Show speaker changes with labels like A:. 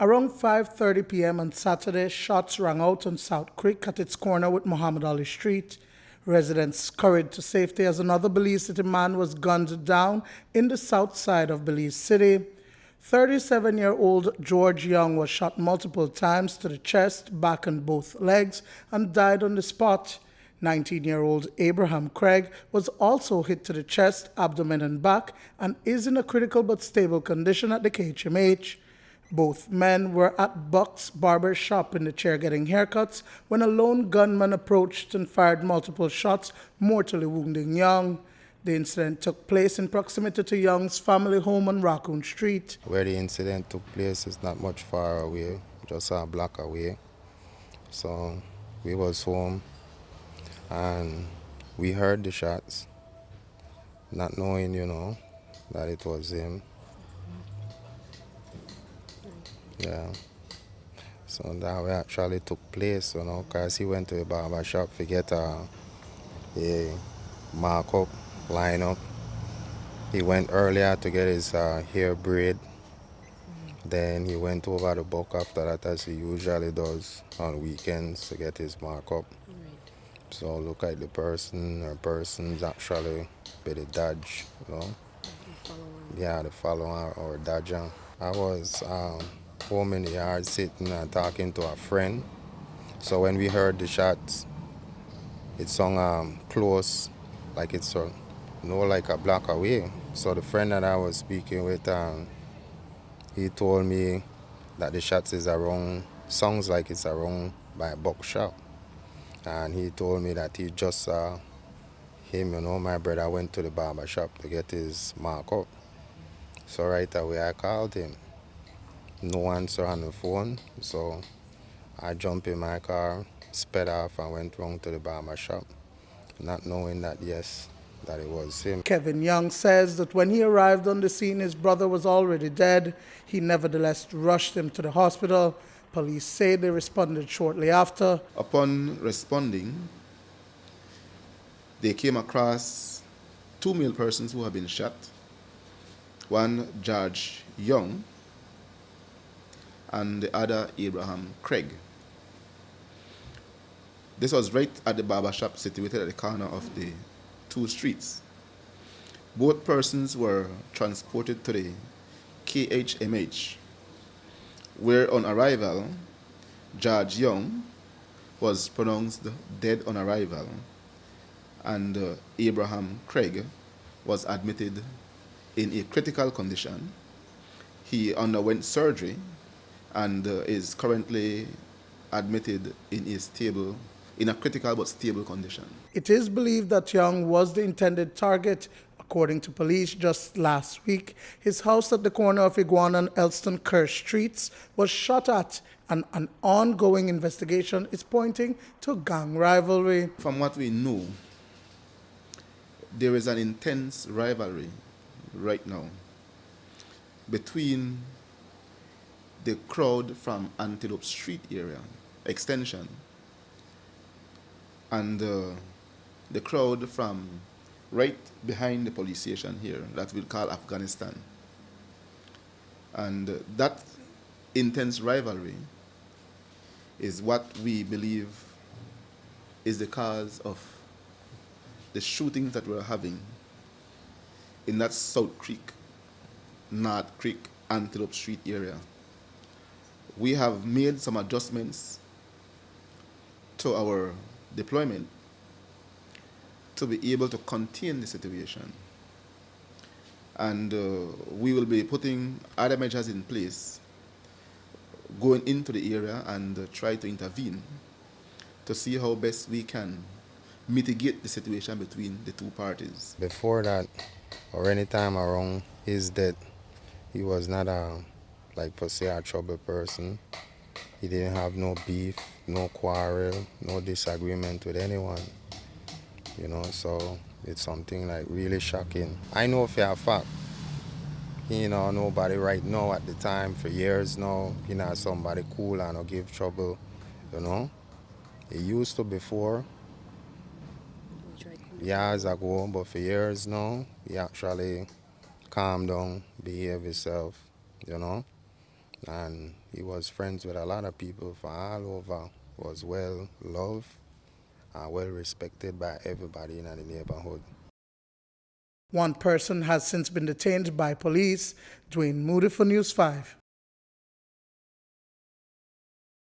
A: Around 5:30 p.m. on Saturday, shots rang out on South Creek at its corner with Muhammad Ali Street. Residents scurried to safety as another Belize City man was gunned down in the south side of Belize City. 37-year-old George Young was shot multiple times to the chest, back, and both legs and died on the spot. 19-year-old Abraham Craig was also hit to the chest, abdomen, and back and is in a critical but stable condition at the KHMH. Both men were at Bucks Barbershop in the chair getting haircuts when a lone gunman approached and fired multiple shots, mortally wounding Young. The incident took place in proximity to Young's family home on Raccoon Street.
B: Where the incident took place is not much far away, just a block away. So we was home and we heard the shots, not knowing, that it was him. Yeah. So that actually took place, because he went to the barber shop to get a markup, line up. He went earlier to get his hair braid. Then he went over the Buck after that, as he usually does on weekends, to get his markup. Right. So look at the person or persons actually by the dodge, Yeah, the follower or dodger. I was home in the yard sitting and talking to a friend. So when we heard the shots, it sung close, like it's like a block away. So the friend that I was speaking with, he told me that the shots is around, sounds like it's around by a Buck shop. And he told me that he just saw him, my brother went to the barber shop to get his markup. So right away I called him. No answer on the phone, so I jumped in my car, sped off, and went round to the barber shop, not knowing that, that it was him.
A: Kevin Young says that when he arrived on the scene, his brother was already dead. He nevertheless rushed him to the hospital. Police say they responded shortly after.
C: Upon responding, they came across two male persons who had been shot. One, George Young, and the other, Abraham Craig. This was right at the barber shop situated at the corner of the two streets. Both persons were transported to the KHMH, where on arrival, George Young was pronounced dead on arrival, and Abraham Craig was admitted in a critical condition. He underwent surgery and is currently admitted in a critical but stable condition.
A: It is believed that Young was the intended target. According to police, just last week, his house at the corner of Iguana and Elston Kerr Streets was shot at, and an ongoing investigation is pointing to gang rivalry.
C: From what we know, there is an intense rivalry right now between the crowd from Antelope Street area, extension, and the crowd from right behind the police station here that we'll call Afghanistan. And that intense rivalry is what we believe is the cause of the shootings that we're having in that South Creek, North Creek, Antelope Street area. We have made some adjustments to our deployment to be able to contain the situation. And we will be putting other measures in place, going into the area and try to intervene to see how best we can mitigate the situation between the two parties.
B: Before that, or any time around his death, he was not per se a trouble person. He didn't have no beef, no quarrel, no disagreement with anyone. So it's something like really shocking. I know for a fact, nobody right now at the time for years now, somebody cool and no give trouble, It used to before, years ago, but for years now, he actually calm down, behave himself, and he was friends with a lot of people from all over, was well loved and well respected by everybody in the neighborhood.
A: One person has since been detained by police. Duane, Moody for News 5.